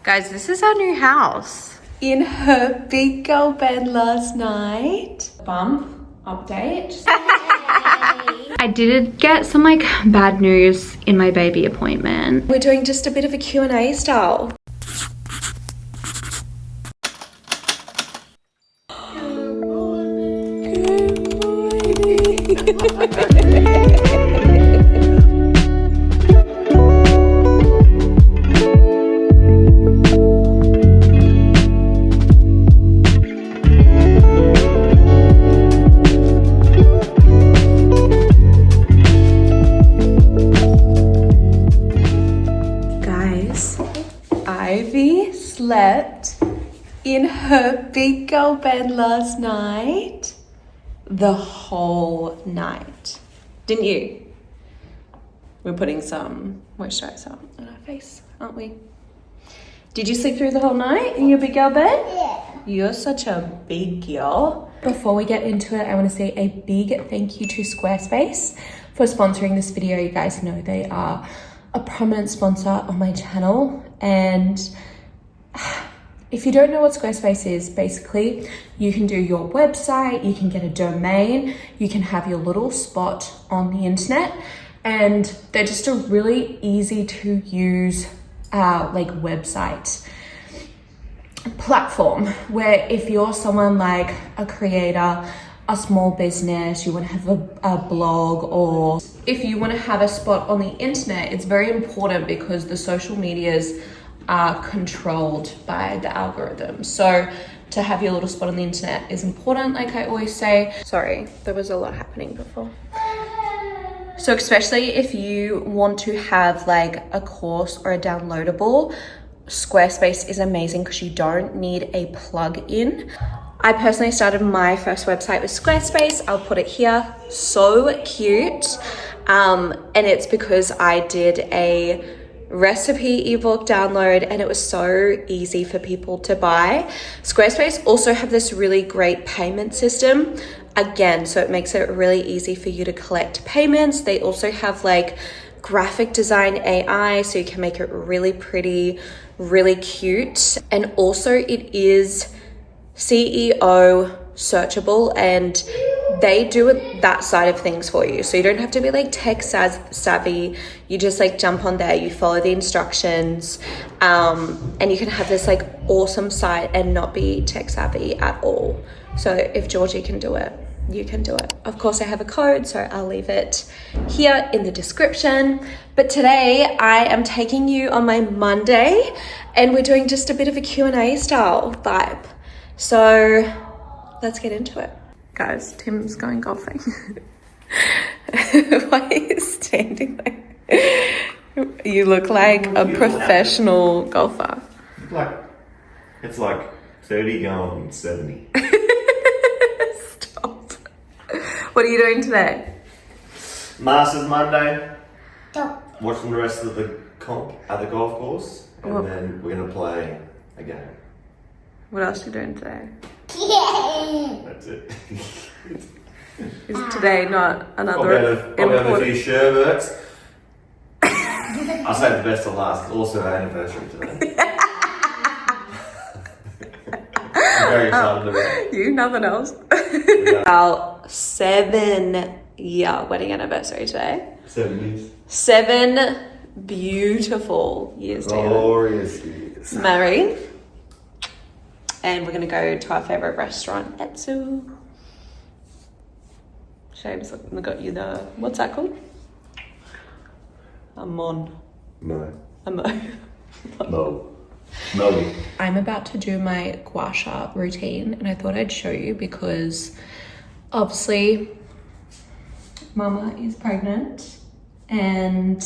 Guys, this is our new house. In her big girl bed last night. Bump update. I did get some like bad news in my baby appointment. We're doing just a bit of a Q&A style. Good morning. Ivy slept in her big girl bed last night, the whole night. Didn't you? We're putting some moisturizer on our face, aren't we? Did you sleep through the whole night in your big girl bed? Yeah. You're such a big girl. Before we get into it, I want to say a big thank you to Squarespace for sponsoring this video. You guys know they are a prominent sponsor on my channel, and if you don't know what Squarespace is, basically you can do your website, you can get a domain, you can have your little spot on the internet, and they're just a really easy to use like website platform where if you're someone like a creator, a small business, you want to have a blog, or if you want to have a spot on the internet, it's very important because the social medias are controlled by the algorithm. So to have your little spot on the internet is important, like I always say. Sorry, there was a lot happening before. So especially if you want to have like a course or a downloadable, Squarespace is amazing because you don't need a plug-in. I personally started my first website with Squarespace. I'll put it here. So cute. And it's because I did a recipe ebook download and it was so easy for people to buy. Squarespace also have this really great payment system. Again, so it makes it really easy for you to collect payments. They also have like graphic design AI, so you can make it really pretty, really cute. And also it is CEO searchable, and they do that side of things for you. So you don't have to be like tech savvy. You just like jump on there, you follow the instructions, and you can have this like awesome site and not be tech savvy at all. So if Georgie can do it, you can do it. Of course, I have a code, so I'll leave it here in the description. But today I am taking you on my Monday and we're doing just a bit of a Q&A style vibe. So let's get into it. Guys, Tim's going golfing. Why are you standing there? You look like a professional golfer. It's like 30 going 70. Stop. What are you doing today? Masters Monday. Watching the rest of the comp at the golf course. And then we're going to play a game. What else are you doing today? That's it. Is today not another Probably have a few sherbets. I'll save the best to last. It's also our anniversary today. I'm very excited about it. You, nothing else. Our 7-year wedding anniversary today. 7 years. 7 beautiful years together. Glorious years. Married. And we're going to go to our favourite restaurant, Etsu. Shame's got you the, what's that called? A mon. No. A mo. No. No. I'm about to do my gua sha routine and I thought I'd show you because obviously Mama is pregnant and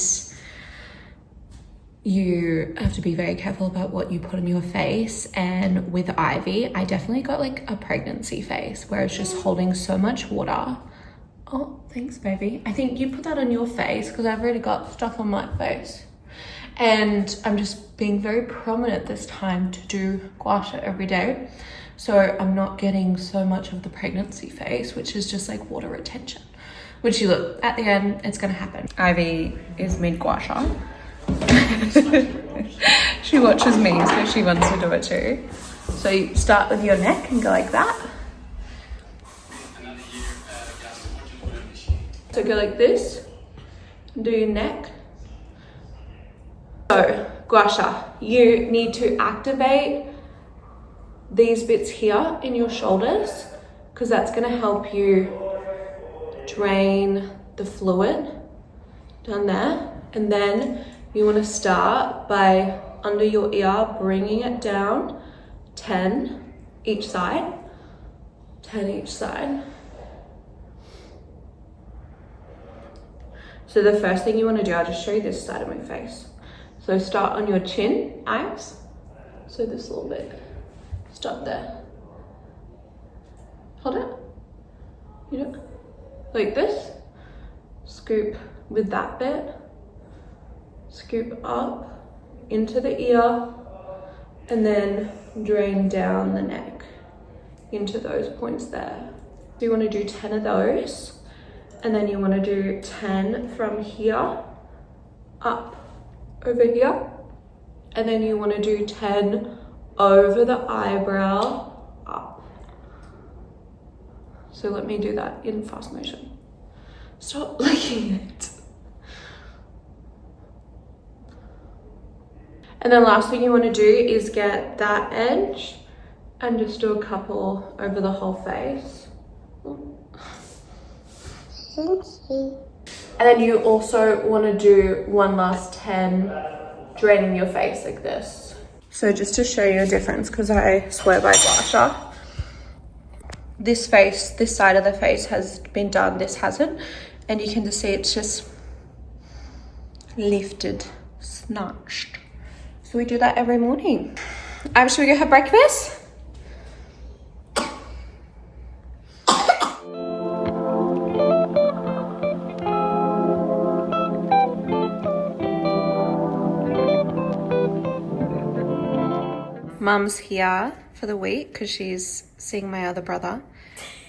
you have to be very careful about what you put on your face. And with Ivy, I definitely got like a pregnancy face where it's just holding so much water. Oh, thanks, baby. I think you put that on your face because I've already got stuff on my face. And I'm just being very prominent this time to do gua sha every day. So I'm not getting so much of the pregnancy face, which is just like water retention. Which you look, at the end, it's gonna happen. Ivy is mid gua sha. She watches me, so she wants to do it too. So you start with your neck and go like that. So go like this, do your neck. So, Guasha, you need to activate these bits here in your shoulders because that's going to help you drain the fluid down there. And then you want to start by under your ear, bringing it down 10 each side, 10 each side. So the first thing you want to do, I'll just show you this side of my face. So start on your chin, eyes. So this little bit, start there. Hold it. You know, like this. Scoop with that bit. Scoop up into the ear and then drain down the neck into those points there. So you want to do 10 of those and then you want to do 10 from here up over here, and then you want to do 10 over the eyebrow up. So let me do that in fast motion. Stop licking it. And then last thing you want to do is get that edge and just do a couple over the whole face. And then you also want to do one last 10 draining your face like this. So just to show you a difference, because I swear by Guasha, this face, this side of the face has been done, this hasn't. And you can just see it's just lifted, snatched. So we do that every morning. Should we go have breakfast? Mum's here for the week because she's seeing my other brother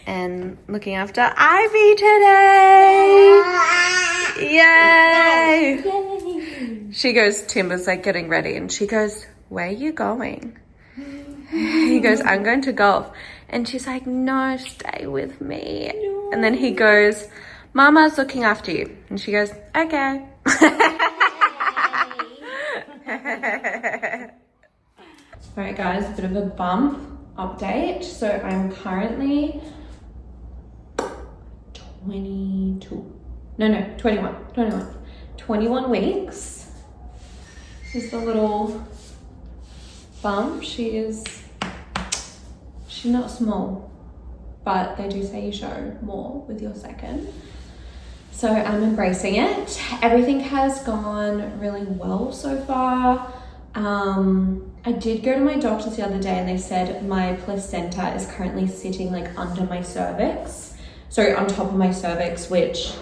and looking after Ivy today. Yay! She goes, Timber's like getting ready and she goes, where are you going? He goes, I'm going to golf. And she's like, no, stay with me. No. And then he goes, Mama's looking after you. And she goes, okay. All right, guys, a bit of a bump update. So I'm currently 21 weeks. This is the little bump. She's not small, but they do say you show more with your second. So I'm embracing it. Everything has gone really well so far. I did go to my doctors the other day and they said my placenta is currently sitting like under my cervix. Sorry, on top of my cervix, which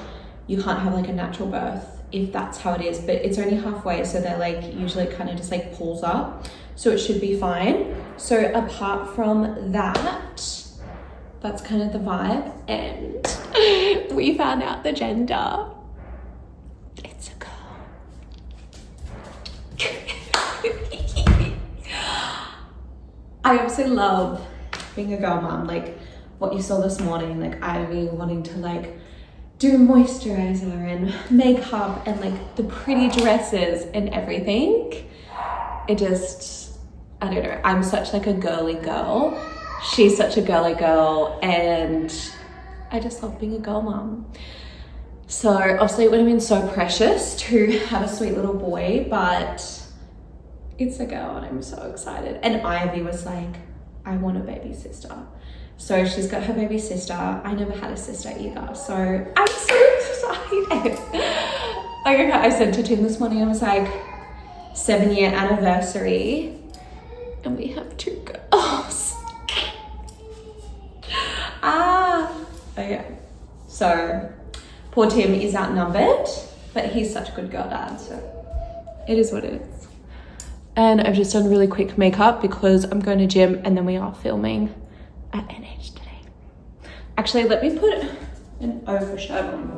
you can't have like a natural birth if that's how it is, but it's only halfway. So they're like, usually it kind of just like pulls up. So it should be fine. So apart from that, that's kind of the vibe. And we found out the gender. It's a girl. I absolutely love being a girl mom. Like what you saw this morning, like Ivy wanting to like do moisturizer and makeup and like the pretty dresses and everything. It just, I don't know. I'm such like a girly girl. She's such a girly girl and I just love being a girl mom. So obviously it would have been so precious to have a sweet little boy, but it's a girl and I'm so excited. And Ivy was like, I want a baby sister. So she's got her baby sister. I never had a sister either. So I'm so excited. Like I said to Tim this morning, I was like, 7-year anniversary and we have 2 girls. Okay. So poor Tim is outnumbered, but he's such a good girl dad. So it is what it is. And I've just done really quick makeup because I'm going to gym and then we are filming at NH today. Actually, let me put an overshirt on.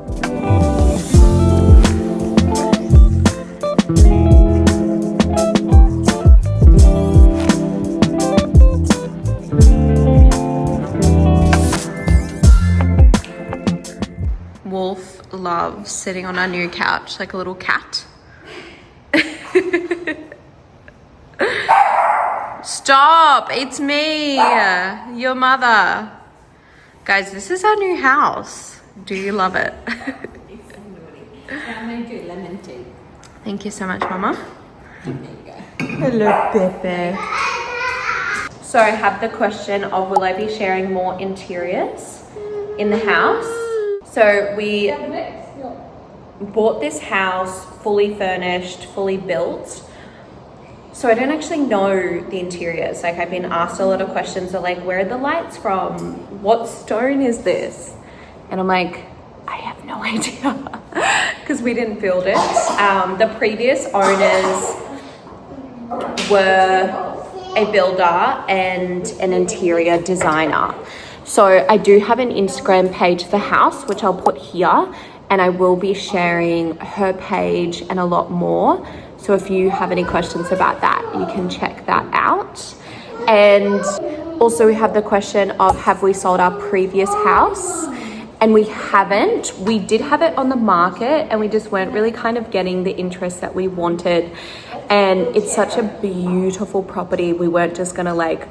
of sitting on our new couch like a little cat. Stop, it's me, your mother. Guys, this is our new house. Do you love it? I made you lemon tea. Thank you so much, Mama. There you go. Hello, Pepe. So I have the question of, will I be sharing more interiors in the house? So we bought this house fully furnished, fully built. So I don't actually know the interiors. Like, I've been asked a lot of questions of like, where are the lights from? What stone is this? And I'm like, I have no idea, because we didn't build it. The previous owners were a builder and an interior designer. So I do have an Instagram page for the house, which I'll put here, and I will be sharing her page and a lot more. So if you have any questions about that, you can check that out. And also we have the question of, have we sold our previous house? And we haven't. We did have it on the market and we just weren't really kind of getting the interest that we wanted. And it's such a beautiful property. We weren't just gonna like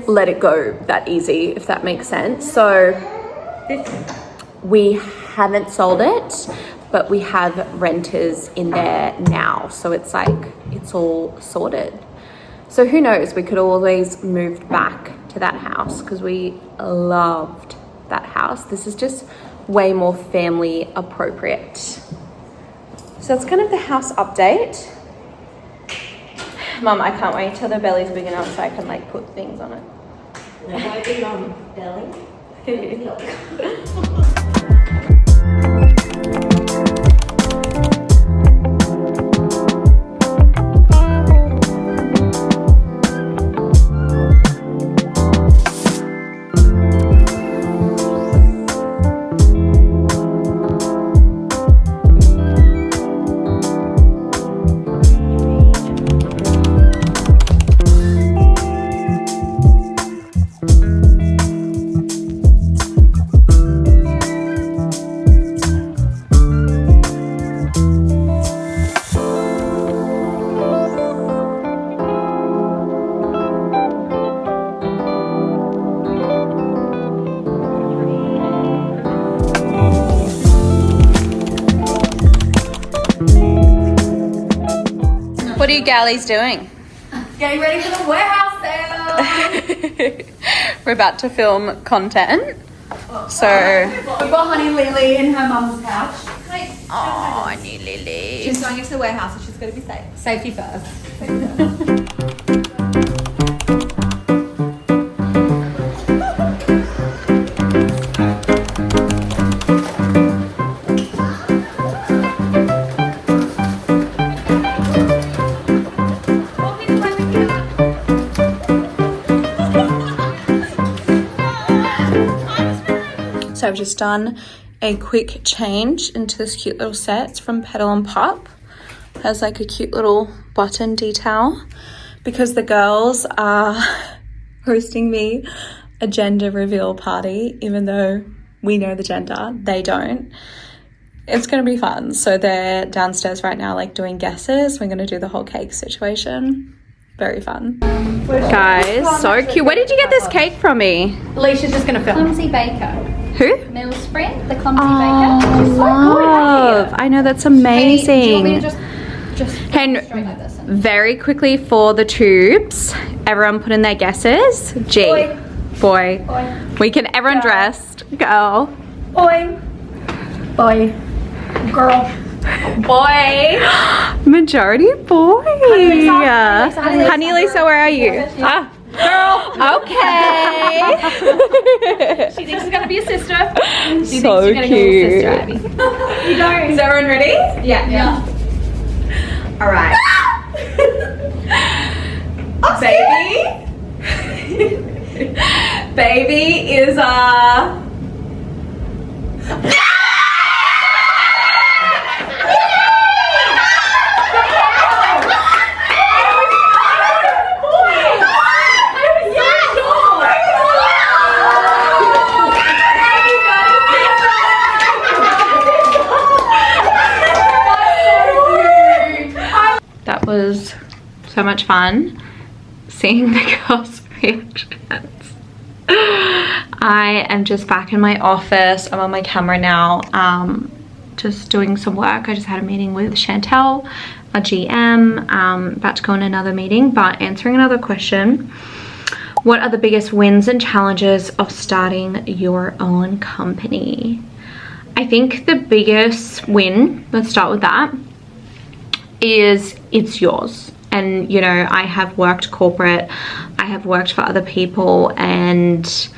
let it go that easy, if that makes sense. So we haven't sold it, but we have renters in there now. So it's like, it's all sorted. So who knows, we could always move back to that house because we loved that house. This is just way more family appropriate. So that's kind of the house update. Mum, I can't wait till the belly's big enough so I can like put things on it. Belly. What are you galleys doing? Getting ready for the warehouse sale. We're about to film content. So, We've got Honey Lily in her mum's couch. oh, Honey Lily. She's going into the warehouse, so she's got to be safe. Safety first. So I've just done a quick change into this cute little set. It's from Petal and Pop. It has like a cute little button detail because the girls are hosting me a gender reveal party, even though we know the gender, they don't. It's going to be fun. So they're downstairs right now, like doing guesses. We're going to do the whole cake situation. Very fun. Guys, so cute. Where did you get this cake from me? Alicia's just going to film. Clumsy Baker. Who? Mel's friend, the Clumsy Oh, Baker. love. I know, that's amazing. Hey, do you want me to just Hey, straight like this? very quickly for the tubes, everyone put in their guesses. G. Boy. We can, everyone dressed. Girl. Boy. Boy. Girl. Boy. Majority boy. Honey Lisa, where are you? Ah. Girl. Okay. She thinks she's going to be a sister. She So thinks you're going to be a cute. sister, Abby. You don't. Is everyone ready? Yeah. All right. Baby is that was so much fun seeing the girls' reactions. I am just back in my office. I'm on my camera now, just doing some work. I just had a meeting with Chantel, our GM, about to go on another meeting, but answering another question. What are the biggest wins and challenges of starting your own company? I think the biggest win, let's start with that, is it's yours. And you know, I have worked corporate, I have worked for other people, and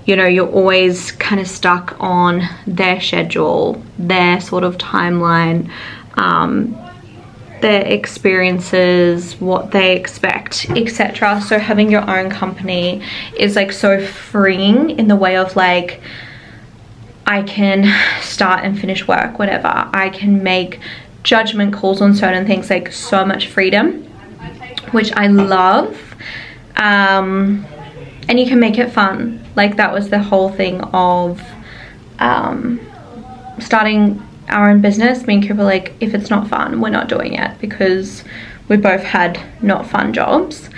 you know, you're always kind of stuck on their schedule, their sort of timeline, their experiences, what they expect, etc. So having your own company is like so freeing in the way of like, I can start and finish work whenever. I can make judgment calls on certain things, like so much freedom, which I love. And you can make it fun. Like that was the whole thing of starting our own business. Me and Cooper, like, if it's not fun, we're not doing it, because we both had not fun jobs.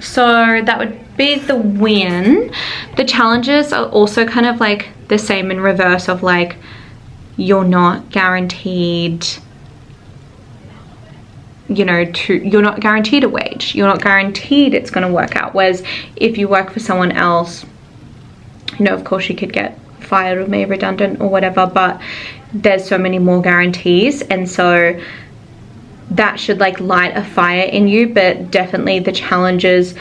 So that would be the win. The challenges are also kind of like the same in reverse of like, you're not guaranteed, you know, you're not guaranteed a wage. You're not guaranteed it's going to work out. Whereas if you work for someone else, you know, of course you could get fired or made redundant or whatever, but there's so many more guarantees, and so that should like light a fire in you. But definitely the challenges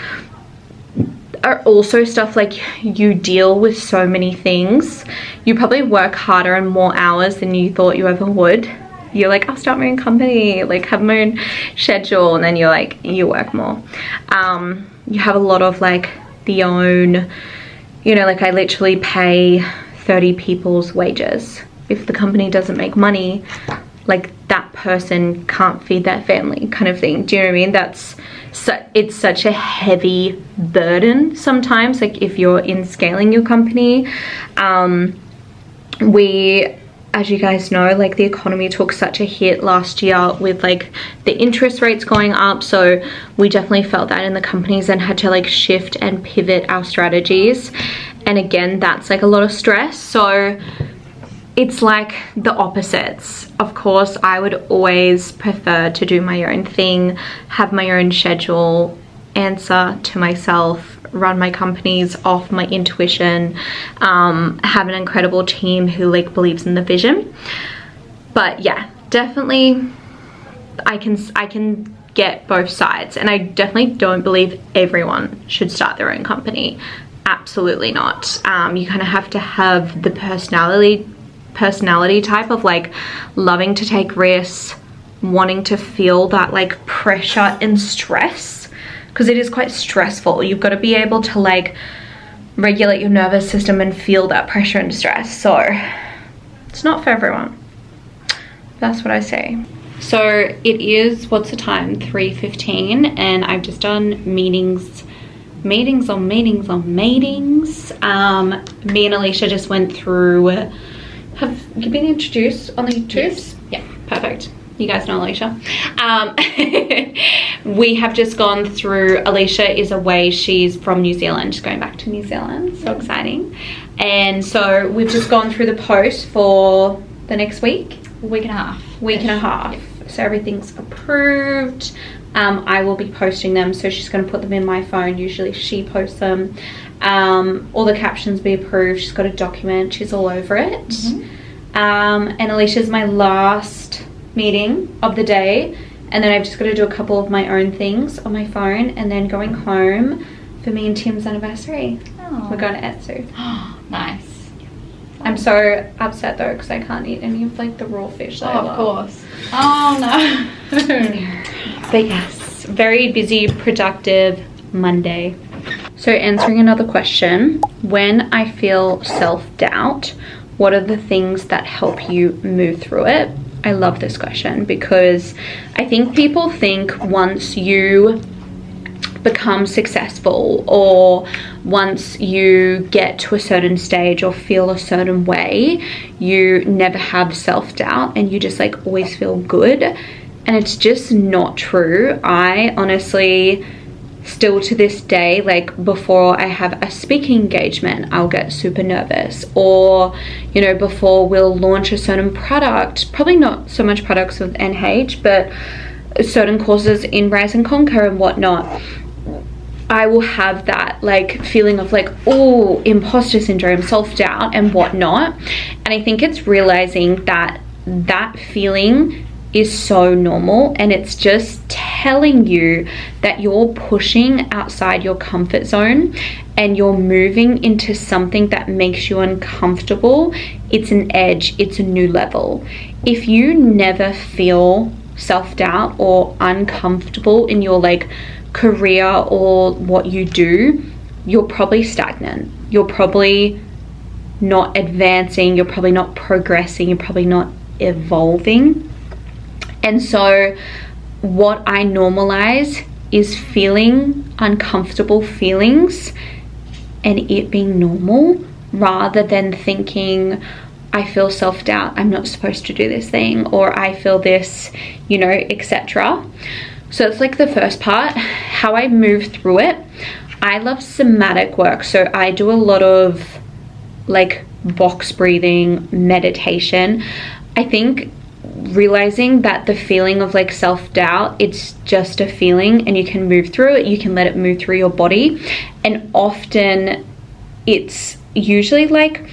are also stuff like you deal with so many things. You probably work harder and more hours than you thought you ever would. You're like, I'll start my own company, like have my own schedule, and then you're like, you work more. You have a lot of like the own, you know, like I literally pay 30 people's wages. If the company doesn't make money, like that person can't feed their family, kind of thing. Do you know what I mean? It's such a heavy burden sometimes, like if you're in scaling your company. As you guys know, like the economy took such a hit last year with like the interest rates going up, so we definitely felt that in the companies and had to like shift and pivot our strategies. And again, that's like a lot of stress. So it's like the opposites. Of course, I would always prefer to do my own thing, have my own schedule, answer to myself, run my companies off my intuition, have an incredible team who like believes in the vision. But yeah, definitely I can get both sides, and I definitely don't believe everyone should start their own company. Absolutely not. You kind of have to have the personality type of like loving to take risks, wanting to feel that like pressure and stress, because it is quite stressful. You've got to be able to like regulate your nervous system and feel that pressure and stress. So it's not for everyone. That's what I say. So it is, what's the time? 3:15, and I've just done meetings on meetings. Me and Alicia just went through. Have you been introduced on the YouTubes? Yes. Yeah, perfect. You guys know Alicia. We have just gone through, Alicia is away, she's from New Zealand, she's going back to New Zealand, so exciting. And so we've just gone through the post for the next week. Week and a half. Yeah. So everything's approved. I will be posting them, so she's going to put them in my phone. Usually she posts them. All the captions be approved. She's got a document, she's all over it. And Alicia's my last meeting of the day, and then I've just got to do a couple of my own things on my phone, and then going home for me and Tim's anniversary. Oh. We're going to Etsu. Nice. I'm so upset though, because I can't eat any of like the raw fish that I love. Of course. Oh no. But yes, very busy, productive Monday. So answering another question, when I feel self-doubt, what are the things that help you move through it? I love this question, because I think people think once you become successful, or once you get to a certain stage or feel a certain way, you never have self-doubt and you just like always feel good. And it's just not true. I honestly still to this day, like before I have a speaking engagement, I'll get super nervous, or you know, before we'll launch a certain product, probably not so much products with NH, but certain courses in Rise and Conquer and whatnot, I will have that like feeling of like, oh, imposter syndrome, self-doubt and whatnot. And I think it's realizing that that feeling is so normal, and it's just telling you that you're pushing outside your comfort zone and you're moving into something that makes you uncomfortable. It's an edge, it's a new level. If you never feel self-doubt or uncomfortable in your like career or what you do, you're probably stagnant. You're probably not advancing, you're probably not progressing, you're probably not evolving. And so what I normalize is feeling uncomfortable feelings and it being normal, rather than thinking, I feel self-doubt, I'm not supposed to do this thing, or I feel this, you know, etc. So it's like the first part, how I move through it. I love somatic work, so I do a lot of like box breathing, meditation. I think realizing that the feeling of like self-doubt, it's just a feeling and you can move through it, you can let it move through your body. And often it's usually like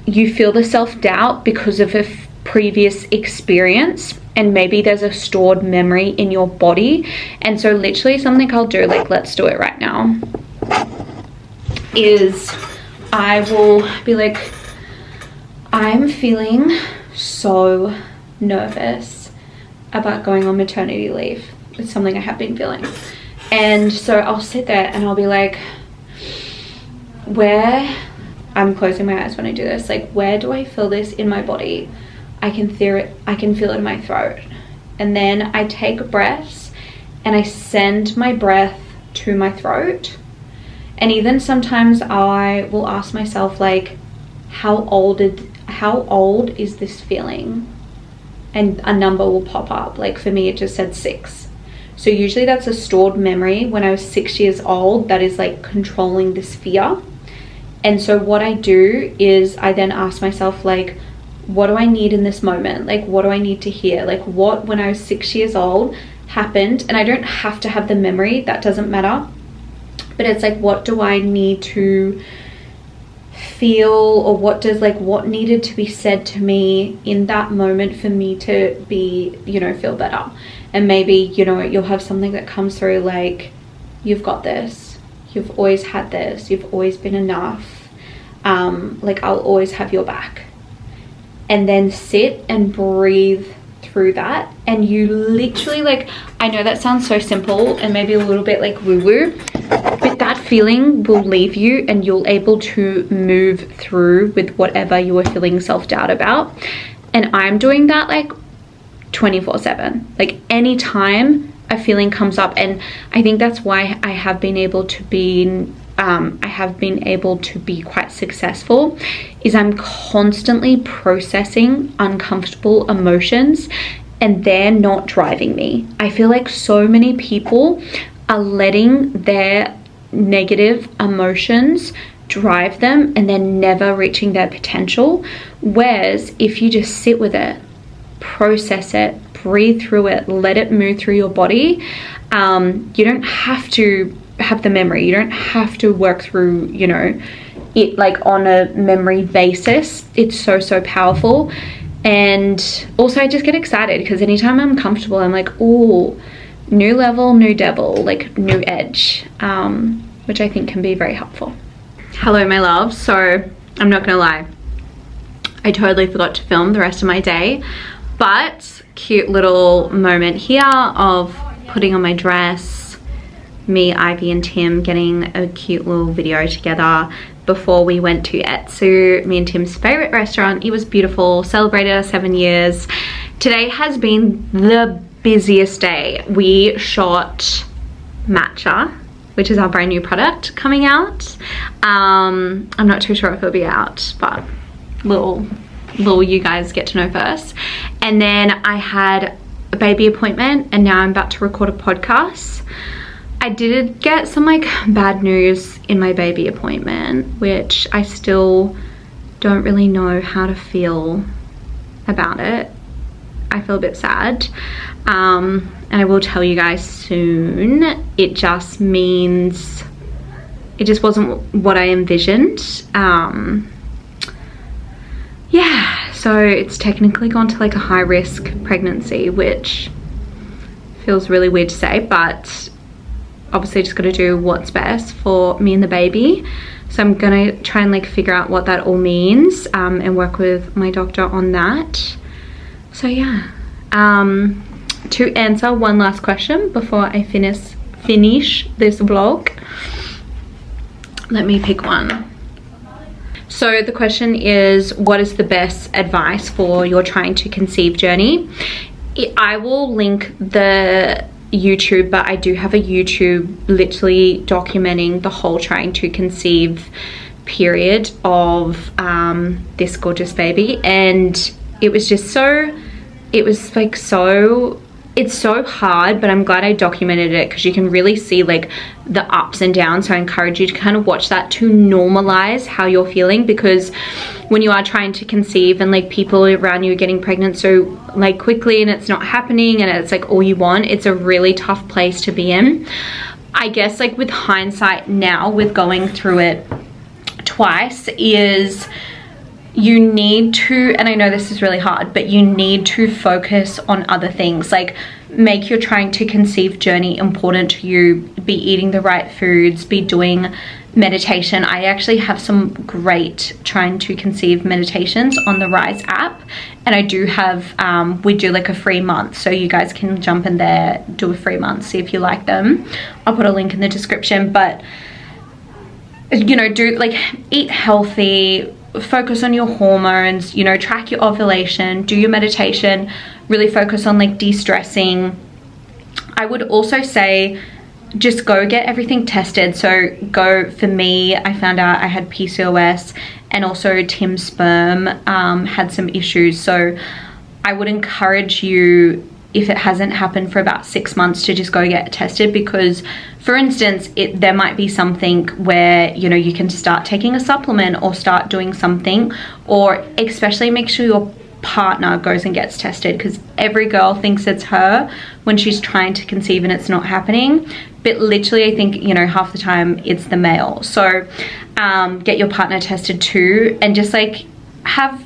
you feel the self-doubt because of a previous experience, and maybe there's a stored memory in your body. And so literally something I'll do, like let's do it right now, is I will be like, I'm feeling so nervous about going on maternity leave. It's something I have been feeling. And so I'll sit there and I'll be like, where, I'm closing my eyes when I do this, like where do I feel this in my body? I can feel it in my throat. And then I take breaths and I send my breath to my throat. And even sometimes I will ask myself like, how old is this feeling? And a number will pop up. Like for me, it just said 6. So usually that's a stored memory when I was 6 years old that is like controlling this fear. And so what I do is I then ask myself like, what do I need in this moment? Like, what do I need to hear? Like what, when I was 6 years old happened, and I don't have to have the memory, that doesn't matter. But it's like, what do I need to feel, or what needed to be said to me in that moment for me to be, you know, feel better. And maybe, you know, you'll have something that comes through like, you've got this, you've always had this, you've always been enough, like I'll always have your back. And then sit and breathe through that, and you literally, like, I know that sounds so simple and maybe a little bit like woo-woo, but that feeling will leave you and you'll able to move through with whatever you are feeling self-doubt about. And I'm doing that like 24/7, like anytime a feeling comes up. And I think that's why I have been able to be quite successful, is I'm constantly processing uncomfortable emotions and they're not driving me. I feel like so many people are letting their negative emotions drive them and they're never reaching their potential. Whereas if you just sit with it, process it, breathe through it, let it move through your body, you don't have to have the memory, you don't have to work through, you know, it like on a memory basis. It's so powerful. And also I just get excited because anytime I'm comfortable, I'm like, oh, new level, new devil, like new edge, which I think can be very helpful. Hello my love. So I'm not gonna lie, I totally forgot to film the rest of my day, but cute little moment here of putting on my dress, me, Ivy and Tim getting a cute little video together before we went to Etsu, me and Tim's favorite restaurant. It was beautiful, celebrated our 7 years. Today has been the busiest day. We shot matcha, which is our brand new product coming out. I'm not too sure if it'll be out, but little you guys get to know first. And then I had a baby appointment, and now I'm about to record a podcast. I did get some like bad news in my baby appointment, which I still don't really know how to feel about it. I feel a bit sad, and I will tell you guys soon. It just means it just wasn't what I envisioned. Yeah, so it's technically gone to like a high risk pregnancy, which feels really weird to say, but obviously just got to do what's best for me and the baby. So I'm gonna try and like figure out what that all means, and work with my doctor on that. So yeah, to answer one last question before I finish this vlog, let me pick one. So the question is, what is the best advice for your trying to conceive journey? I will link the YouTube, but I do have a YouTube literally documenting the whole trying to conceive period of this gorgeous baby, and it was just it's so hard, but I'm glad I documented it because you can really see like the ups and downs. So I encourage you to kind of watch that to normalize how you're feeling, because when you are trying to conceive and like people around you are getting pregnant so like quickly and it's not happening and it's like all you want, it's a really tough place to be in. I guess like with hindsight now, with going through it twice, is you need to, and I know this is really hard, but you need to focus on other things. Like make your trying to conceive journey important to you. Be eating the right foods, be doing meditation. I actually have some great trying to conceive meditations on the Rise app, and I do have we do like a free month, so you guys can jump in there, do a free month, see if you like them. I'll put a link in the description. But you know, do like eat healthy, focus on your hormones, you know, track your ovulation, do your meditation, really focus on like de-stressing. I would also say just go get everything tested. So go, for me, I found out I had PCOS, and also Tim's sperm had some issues. So I would encourage you, if it hasn't happened for about 6 months, to just go get tested, because for instance, there might be something where, you know, you can start taking a supplement or start doing something, or especially make sure your partner goes and gets tested, because every girl thinks it's her when she's trying to conceive and it's not happening. But literally, I think, you know, half the time it's the male. So get your partner tested too, and just like have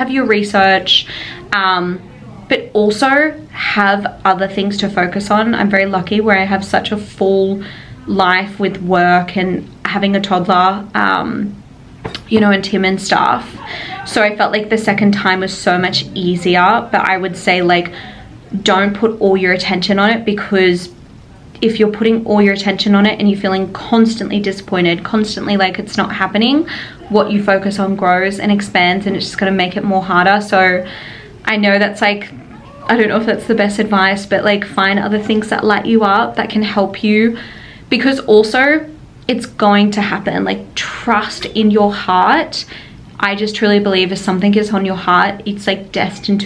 your research, but also have other things to focus on. I'm very lucky where I have such a full life with work and having a toddler, you know, and Tim and stuff. So I felt like the second time was so much easier. But I would say, like, don't put all your attention on it, because if you're putting all your attention on it and you're feeling constantly disappointed, constantly like it's not happening, what you focus on grows and expands, and it's just going to make it more harder. So I know that's like, I don't know if that's the best advice, but like find other things that light you up, that can help you, because also it's going to happen. Like, trust in your heart. I just truly believe if something is on your heart, it's like destined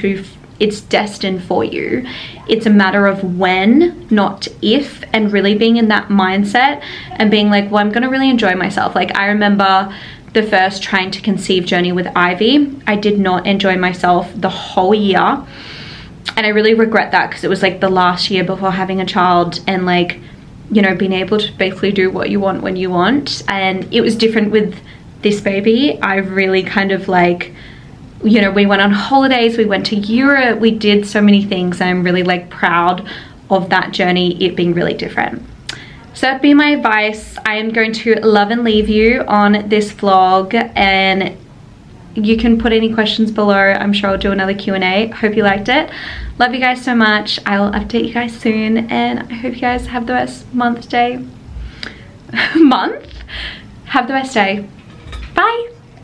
for you. It's a matter of when, not if, and really being in that mindset and being like, well, I'm going to really enjoy myself. Like, I remember the first trying to conceive journey with Ivy, I did not enjoy myself the whole year. And I really regret that, because it was like the last year before having a child, and like, you know, being able to basically do what you want when you want. And it was different with this baby. I really kind of like, you know, we went on holidays, we went to Europe, we did so many things. I'm really like proud of that journey, it being really different. So that'd be my advice. I am going to love and leave you on this vlog, and you can put any questions below. I'm sure I'll do another Q&A. Hope you liked it. Love you guys so much. I will update you guys soon, and I hope you guys have the best month. Have the best day. Bye.